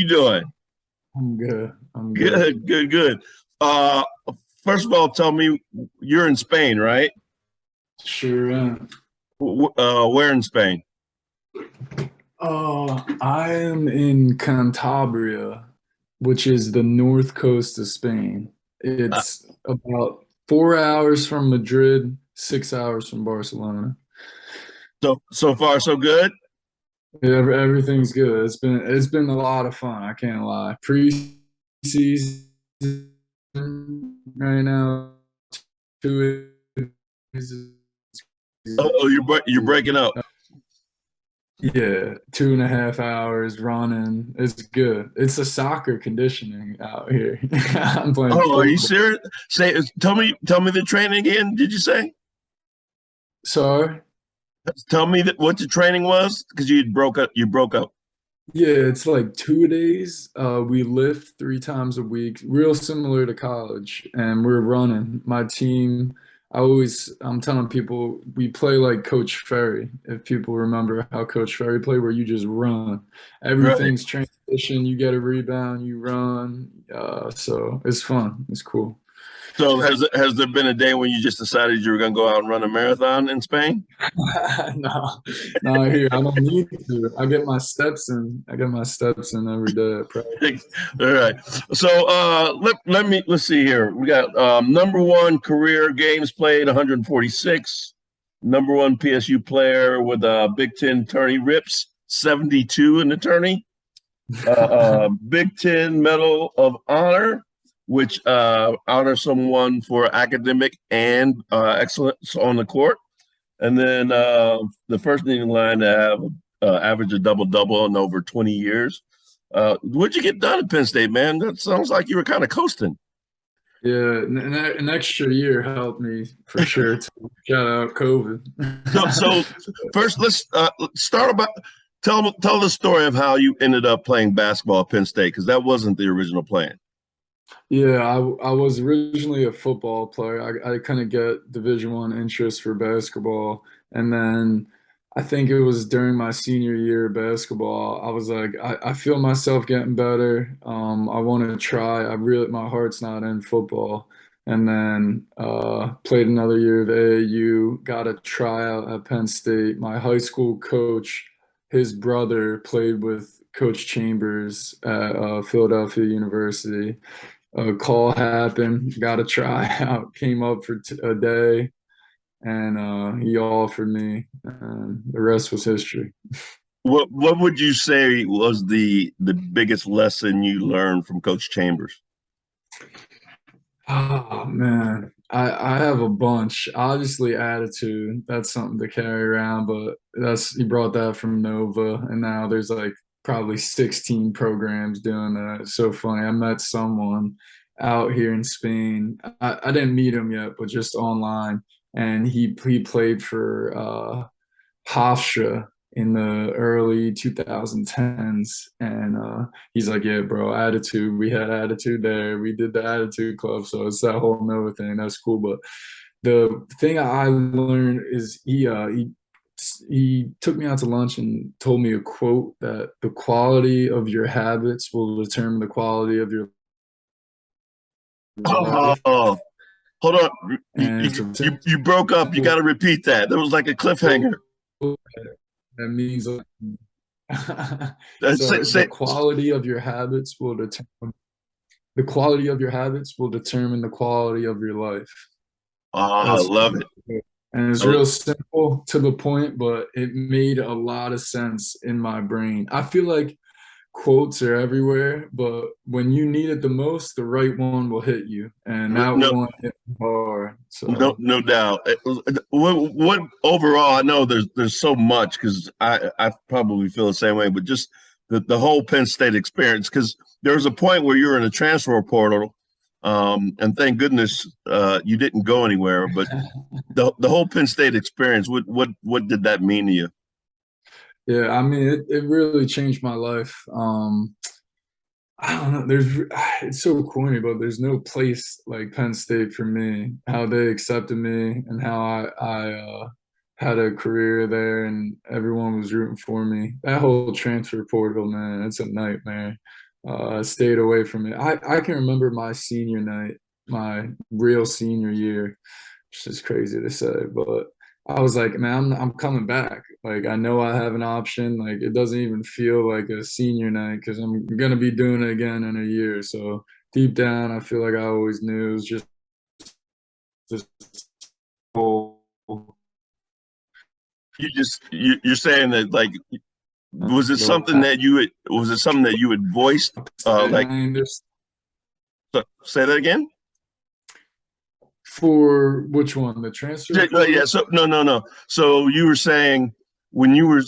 you doing? I'm good. I'm good. Good, good, good. Uh, First of all, tell me you're in Spain, right? Sure am. Where in Spain? I am in Cantabria, which is the north coast of Spain. Uh, It's about 4 hours from Madrid, 6 hours from Barcelona. so far so good. Yeah, everything's good. It's been a lot of fun. I can't lie. Pre-season right now, two is Oh, you're breaking up. Yeah, 2.5 hours running. It's good. It's a soccer conditioning out here. I'm playing Oh, are you football. serious? Tell me the training again. Did you say? Sorry. Tell me that what the training was because you broke up. You broke up. Yeah, it's like 2 days. We lift 3 times a week, real similar to college, and we're running. My team, I'm telling people we play like Coach Ferry. If people remember how Coach Ferry played, where you just run, Right. everything's transition. You get a rebound, you run. So it's fun. It's cool. So has there been a day when you just decided you were going to go out and run a marathon in Spain? No, no, here I don't need to. I get my steps in. I get my steps in every day at All practice. right. So let's see here. We got number one career games played 146. Number one PSU player with a Big Ten tourney rips 72 in the tourney. Big Ten Medal of Honor, which honors someone for academic and excellence on the court. And then the first in line to have average a double double in over 20 years. What'd you get done at Penn State, man? That sounds like you were kind of coasting. Yeah, an extra year helped me for sure. Shout out So, COVID. so first, let's start about tell the story of how you ended up playing basketball at Penn State because that wasn't the original plan. Yeah, I was originally a football player. I couldn't get Division 1 interest for basketball, and then I think it was during my senior year of basketball. I was like, I feel myself getting better. I want to try. My heart's not in football, and then played another year of AAU. Got a tryout at Penn State. My high school coach, his brother played with Coach Chambers at Philadelphia University. A call happened, got a tryout, came up for a day, and he offered me, and the rest was history. What would you say was the biggest lesson you learned from Coach Chambers? Oh man, I have a bunch. Obviously, attitude, that's something to carry around, but that's he brought that from Nova, and now there's like probably 16 programs doing that. It's so funny. I met someone out here in Spain. I didn't meet him yet, but just online, and he played for Hofstra in the early 2010s. And he's like, yeah, bro, attitude. We had attitude there. We did the attitude club. So it's that whole Nova thing. That's cool. But the thing I learned is he took me out to lunch and told me a quote that the quality of your habits will determine the quality of your life. Oh, hold on. You, And you, it's a you broke up. You got simple to repeat that. That was like a quote cliffhanger. that means like, Say, so say, the quality of your habits will determine the quality of your life. I That's love it. and it's I, real simple to the point, but it made a lot of sense in my brain. I feel like quotes are everywhere, but when you need it the most, the right one will hit you, and that no, one hit me hard. no, So no doubt. What overall? I know there's so much because I probably feel the same way, but just the whole Penn State experience because there was a point where you were in a transfer portal, and thank goodness you didn't go anywhere. But the whole Penn State experience, what did that mean to you? yeah, I mean, it really changed my life. I don't know. It's so corny, but there's no place like Penn State for me. How they accepted me and how I had a career there, and everyone was rooting for me. That whole transfer portal, man, it's a nightmare. I stayed away from it. I can remember my senior night, my real senior year, which is crazy to say, but I was like, man, I'm coming back. Like I know I have an option. Like it doesn't even feel like a senior night because I'm gonna be doing it again in a year. So deep down, I feel like I always knew it was just this whole. You're saying that like was it something that you had voiced like say that again? For which one? The transfer Yeah, portal? so no. So you were saying when you were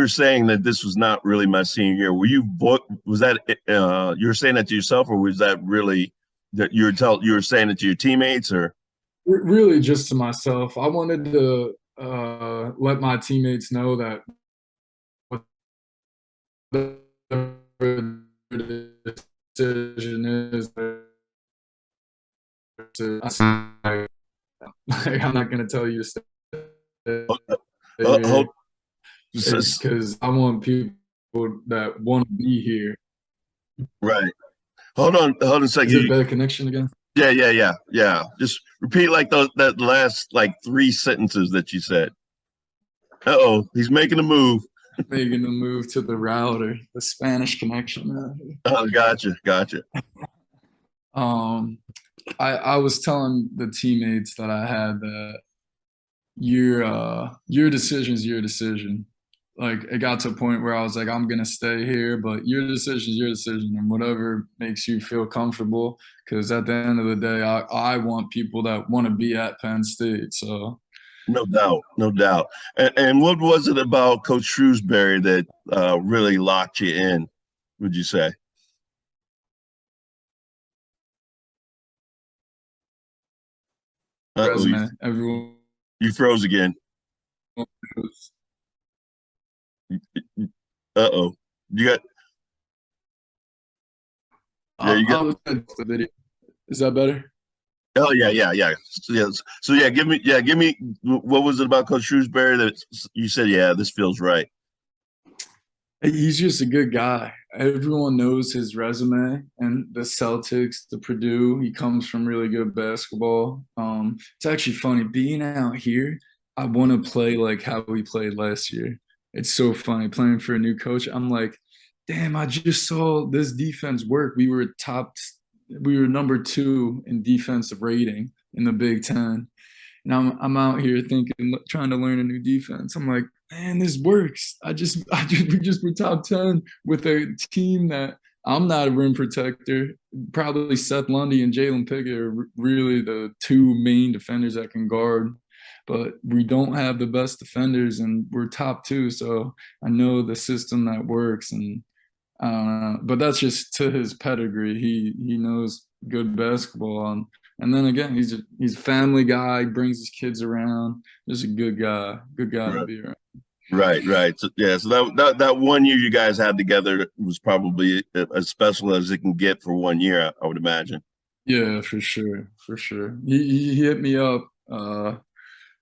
saying that this was not really my senior year, was that you were saying that to yourself, or was that really that you were saying it to your teammates, or Really just to myself. I wanted to let my teammates know that whatever the decision is, I'm not going to tell you to stay hold, here because I want people that want to be here. right? Hold on a second. Is it better connection again? Yeah. Just repeat like that last like three sentences that you said. Uh-oh, he's making a move. Making the move to the router, the Spanish connection. Oh, gotcha. Um, I was telling the teammates that I had that your decision is your decision. Like it got to a point where I was like, I'm gonna stay here, but your decision is your decision, and whatever makes you feel comfortable. Because at the end of the day, I want people that want to be at Penn State. So No doubt. And what was it about Coach Shrewsbury that really locked you in? Would you say? Uh-oh, resume, everyone you froze again. knows. Uh-oh, you got yeah, you got. I was the video. Is that better? Oh yeah. Yes. So yeah, give me what was it about Coach Shrewsbury that you said? Yeah, this feels right. He's just a good guy. Everyone knows his resume and the Celtics, the Purdue. He comes from really good basketball. It's actually funny being out here. I want to play like how we played last year. It's so funny playing for a new coach. I'm like, damn, I just saw this defense work. We were number 2 in defensive rating in the Big Ten. And I'm out here thinking, trying to learn a new defense. I'm like, man, this works. We just were top 10 with a team that I'm not a rim protector. Probably Seth Lundy and Jalen Pickett are really the 2 main defenders that can guard. But we don't have the best defenders, and we're top 2. So I know the system that works, and I don't know, but that's just to his pedigree. He knows good basketball, and then again, he's a family guy. Brings his kids around. Just a good guy to Right, be around. right. So yeah, so that 1 year you guys had together was probably as special as it can get for 1 year, I would imagine. Yeah, for sure. He hit me up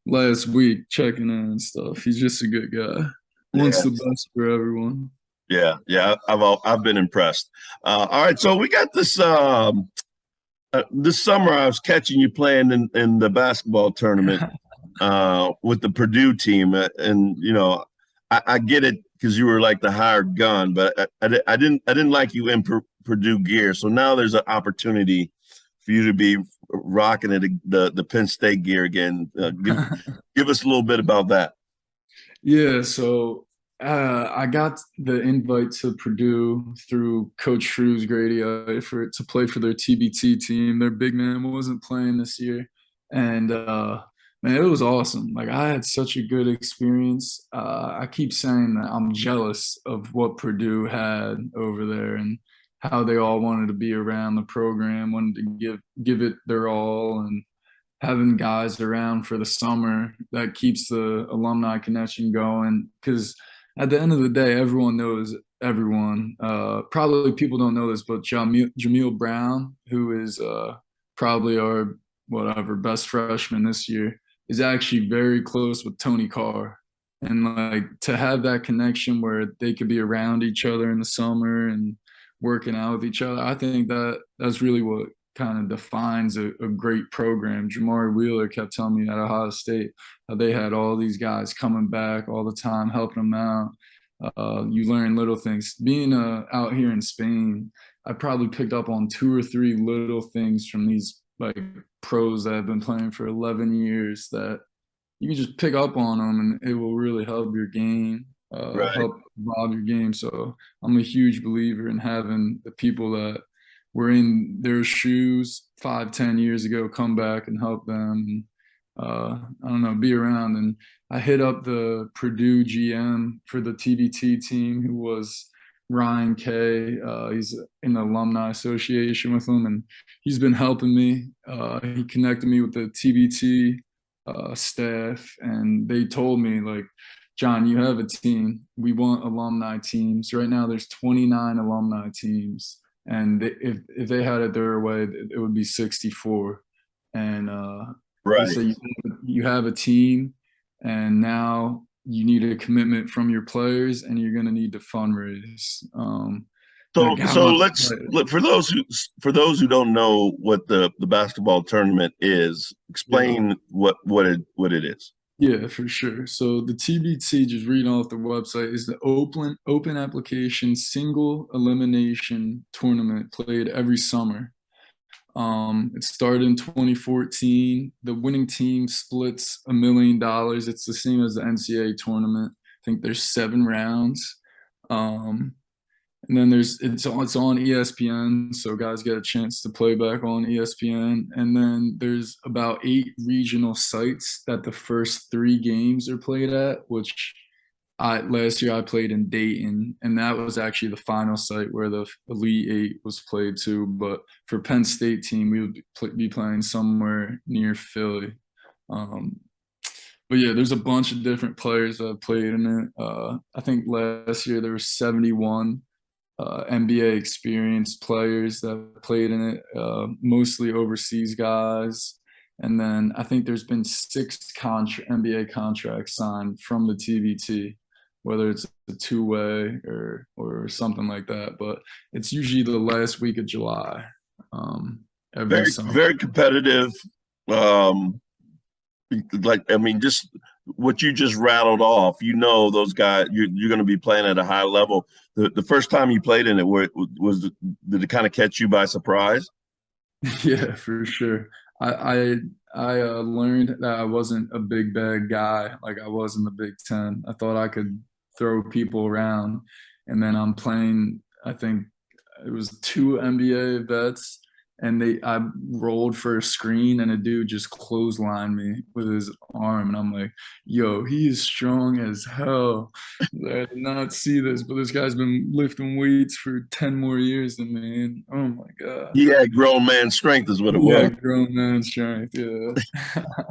last week checking in and stuff. He's just a good guy. Wants Yeah, the best for everyone. yeah. I've been impressed. All right, so we got this. This summer, I was catching you playing in the basketball tournament with the Purdue team, and you know, I get it because you were like the hired gun, but I didn't like you in Purdue gear. So now there's an opportunity for you to be rocking it the Penn State gear again. Give us a little bit about that. Yeah, so I got the invite to Purdue through Coach Shrew's Grady for to play for their TBT team. Their big man wasn't playing this year, and man, it was awesome. Like I had such a good experience. I keep saying that I'm jealous of what Purdue had over there and how they all wanted to be around the program, wanted to give it their all, and having guys around for the summer that keeps the alumni connection going because at the end of the day everyone knows everyone. Probably people don't know this, but Jameel Brown, who is probably our whatever best freshman this year, is actually very close with Tony Carr, and like to have that connection where they could be around each other in the summer and working out with each other. I think that's really what kind of defines a great program. Jamari Wheeler kept telling me at Ohio State how they had all these guys coming back all the time, helping them out. You learn little things. Being out here in Spain, I probably picked up on 2 or 3 little things from these like pros that have been playing for 11 years that you can just pick up on them and it will really help your game, Right. help evolve your game. So I'm a huge believer in having the people that were in their shoes 5, 10 years ago come back and help them. I don't know, be around. And I hit up the Purdue GM for the TBT team, who was Ryan Kay. He's in the alumni association with them, and he's been helping me. He connected me with the TBT staff, and they told me like, John, you have a team. We want alumni teams. Right now, there's 29 alumni teams, and if they had it their way, it would be 64. And they Right. say you have a team, and now you need a commitment from your players, and you're going to need to fundraise. And I So got so my let's look for those who don't know what the basketball tournament is, yeah. explain what it is. Yeah, for sure. So the TBT, just reading off the website, is the open application single elimination tournament played every summer. It started in 2014. The winning team splits $1 million. It's the same as the NCAA tournament. I think there's 7 rounds. Um, and then it's on ESPN, so guys get a chance to play back on ESPN. And then there's about 8 regional sites that the first 3 games are played at, which I last year I played in Dayton, and that was actually the final site where the Elite Eight was played too. But for Penn State team, we would be playing somewhere near Philly. Um, but yeah, there's a bunch of different players that have played in it. I think last year there were 71 NBA experienced players that played in it, mostly overseas guys. And then I think there's been 6 NBA contracts signed from the TBT, whether it's a two-way or something like that. But it's usually the last week of July, every Very summer. very competitive. Um, like I mean, just what you just rattled off. You know, those guys. You're going to be playing at a high level. The first time you played in it, where did it kind of catch you by surprise? Yeah, for sure. I learned that I wasn't a big bad guy like I was in the Big Ten. I thought I could throw people around, and then I'm playing. I think it was 2 NBA vets, and I rolled for a screen, and a dude just clotheslined me with his arm, and I'm like, "Yo, he is strong as hell." I did not see this, but this guy's been lifting weights for 10 more years than me. And, oh my god. He had grown man strength, is what it Yeah, was. grown man strength. Yeah.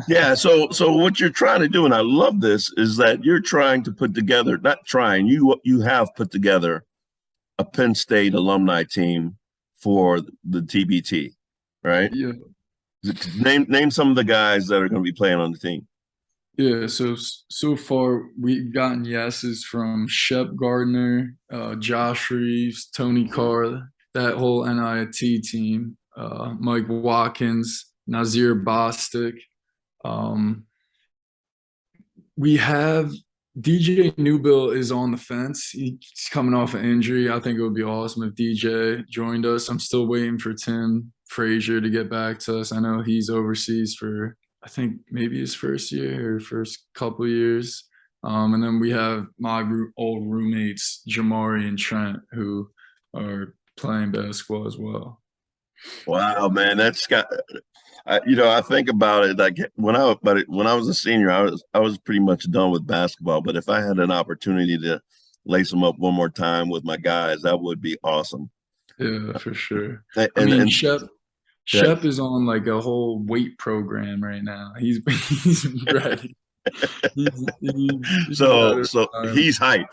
Yeah. So what you're trying to do, and I love this, is that you're trying to put together. Not trying. You have put together a Penn State alumni team for the TBT, right? Yeah. Name some of the guys that are going to be playing on the team. Yeah. So far we've gotten yeses from Shep, Garner, Josh Reaves, Tony Carr, that whole NIT team, Mike Watkins, Nazir Bostic. Um, we have DJ Newbill is on the fence. He's coming off an injury. I think it would be awesome if DJ joined us. I'm still waiting for Tim Frazier to get back to us. I know he's overseas for, I think, maybe his first year or first couple of years. And then we have my old roommates, Jamari and Trent, who are playing basketball as well. Wow, man, that's got. I think about it like when I was a senior, I was pretty much done with basketball. But if I had an opportunity to lace them up one more time with my guys, that would be awesome. Yeah, for sure. And I mean, and that, Shep is on like a whole weight program right now. He's he's ready. He's so better. so he's hyped.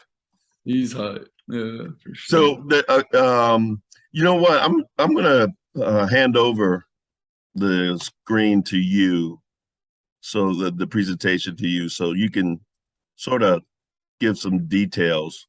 He's hot. Yeah, for sure. So you know what? I'm gonna hand over the screen to you, so the presentation to you, so you can sort of give some details